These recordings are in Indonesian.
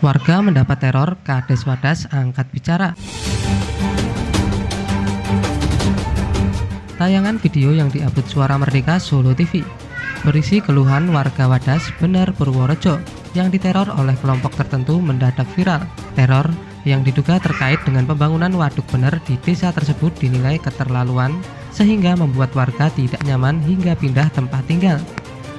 Warga mendapat teror, Kades Wadas angkat bicara. Tayangan video yang diupload Suara Merdeka Solo TV berisi keluhan warga Wadas, Bener, Purworejo yang diteror oleh kelompok tertentu mendadak viral. Teror yang diduga terkait dengan pembangunan waduk Bener di desa tersebut dinilai keterlaluan sehingga membuat warga tidak nyaman hingga pindah tempat tinggal.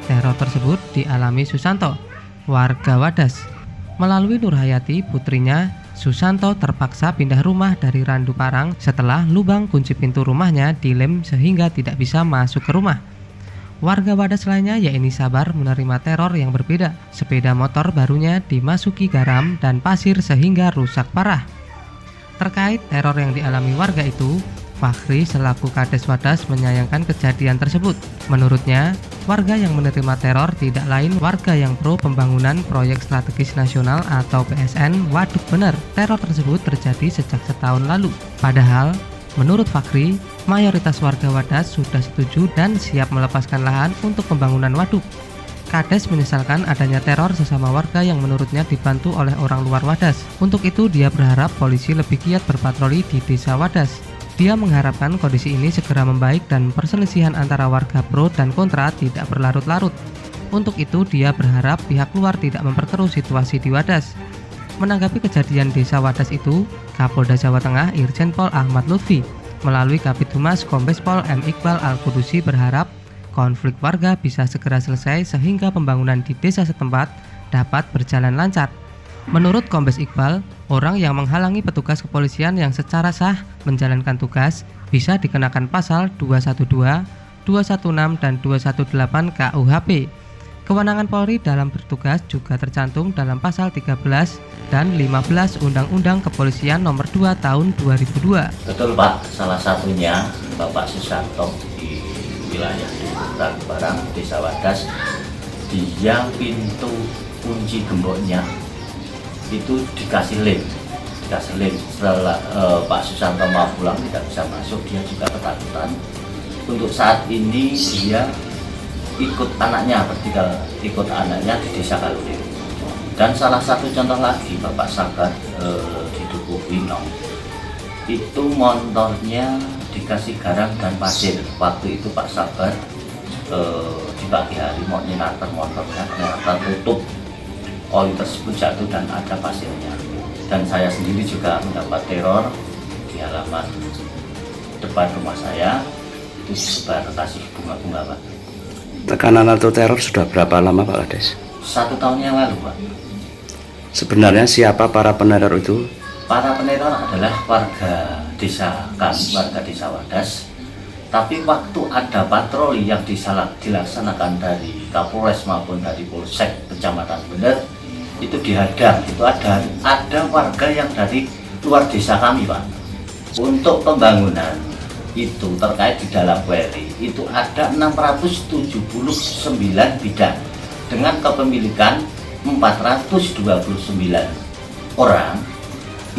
Teror tersebut dialami Susanto, warga Wadas. Melalui Nurhayati, putrinya, Susanto terpaksa pindah rumah dari Randu Parang setelah lubang kunci pintu rumahnya dilem sehingga tidak bisa masuk ke rumah. Warga Wadas lainnya yaitu Sabar menerima teror yang berbeda. Sepeda motor barunya dimasuki garam dan pasir sehingga rusak parah. Terkait teror yang dialami warga itu, Fakhri selaku Kades Wadas menyayangkan kejadian tersebut. Menurutnya, warga yang menerima teror tidak lain warga yang pro pembangunan proyek strategis nasional atau PSN Waduk Bener. Teror tersebut terjadi sejak setahun lalu. Padahal, menurut Fakhri, mayoritas warga Wadas sudah setuju dan siap melepaskan lahan untuk pembangunan waduk. Kades menyesalkan adanya teror sesama warga yang menurutnya dibantu oleh orang luar Wadas. Untuk itu, dia berharap polisi lebih giat berpatroli di desa Wadas. Dia mengharapkan kondisi ini segera membaik dan perselisihan antara warga pro dan kontra tidak berlarut-larut. Untuk itu, dia berharap pihak luar tidak memperkeruh situasi di Wadas. Menanggapi kejadian desa Wadas itu, Kapolda Jawa Tengah Irjen Pol Ahmad Lutfi melalui Kabid Humas Kombes Pol M. Iqbal Al-Qudusi berharap konflik warga bisa segera selesai sehingga pembangunan di desa setempat dapat berjalan lancar. Menurut Kombes Iqbal, orang yang menghalangi petugas kepolisian yang secara sah menjalankan tugas bisa dikenakan pasal 212, 216, dan 218 KUHP. Kewenangan Polri dalam bertugas juga tercantum dalam pasal 13 dan 15 Undang-Undang Kepolisian Nomor 2 Tahun 2002. Betul Pak, salah satunya Bapak Susanto di wilayah Randu Parang, Desa Wadas, dia pintu kunci gemboknya itu dikasih lem. Setelah Pak Susanto mau pulang tidak bisa masuk, dia juga ketakutan. Untuk saat ini dia ikut anaknya di Desa Kalurim. Dan salah satu contoh lagi Bapak Sabar di Dukuh Winong, itu motornya dikasih garam dan pasir. Waktu itu Pak Sabar di pagi hari mau nyinater motornya, ternyata tutup. Oli tersebut jatuh dan ada pasirnya. Dan saya sendiri juga mendapat teror di halaman depan rumah saya. Itu disebar kasih bunga-bunga Pak. Tekanan atau teror sudah berapa lama Pak Kades? 1 tahun yang lalu Pak. Sebenarnya siapa para peneror itu? Para peneror adalah warga desa warga desa Wadas. Tapi waktu ada patroli yang dilaksanakan dari Kapolres maupun dari Polsek Kecamatan Bener, itu dihadang. Itu ada warga yang dari luar desa kami Pak. Untuk pembangunan itu terkait di dalam query itu ada 679 bidang dengan kepemilikan 429 orang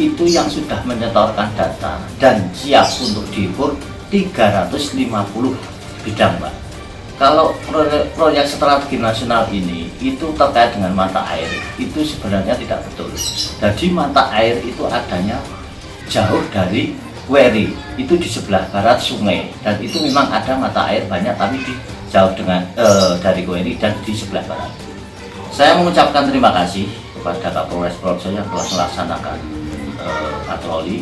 itu yang sudah menyetorkan data dan siap untuk diukur 350 bidang Pak. Kalau proyek strategi nasional ini itu terkait dengan mata air itu sebenarnya tidak betul. Jadi mata air itu adanya jauh dari query, itu di sebelah barat sungai, dan itu memang ada mata air banyak tapi jauh dari query dan di sebelah barat. Saya mengucapkan terima kasih kepada Kapolres Purworejo yang telah melaksanakan patroli.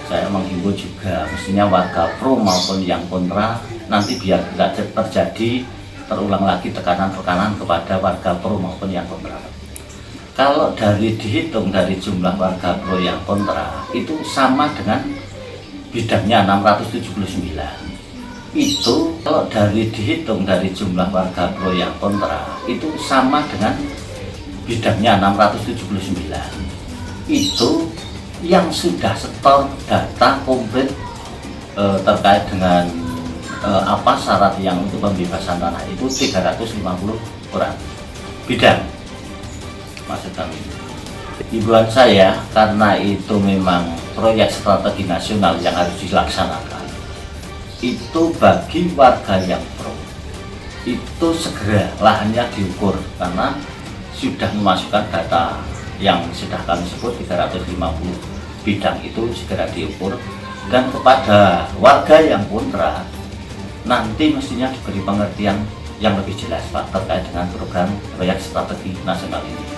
Saya menghimbau juga mestinya warga pro maupun yang kontra nanti biar tidak terjadi terulang lagi tekanan-tekanan kepada warga pro maupun yang kontra. Kalau dihitung dari jumlah warga pro yang kontra itu sama dengan bidangnya 679. Itu kalau dihitung dari jumlah warga pro yang kontra itu sama dengan bidangnya 679. Itu yang sudah setor data komplit terkait dengan apa syarat yang untuk pembebasan tanah itu 350 orang bidang. Maksud kami, himbauan saya karena itu memang proyek strategi nasional yang harus dilaksanakan, itu bagi warga yang pro itu segera lahannya diukur karena sudah memasukkan data yang sudah kami sebut 350 bidang itu segera diukur, dan kepada warga yang kontra nanti mestinya diberi pengertian yang lebih jelas Pak terkait dengan program proyek strategi nasional ini.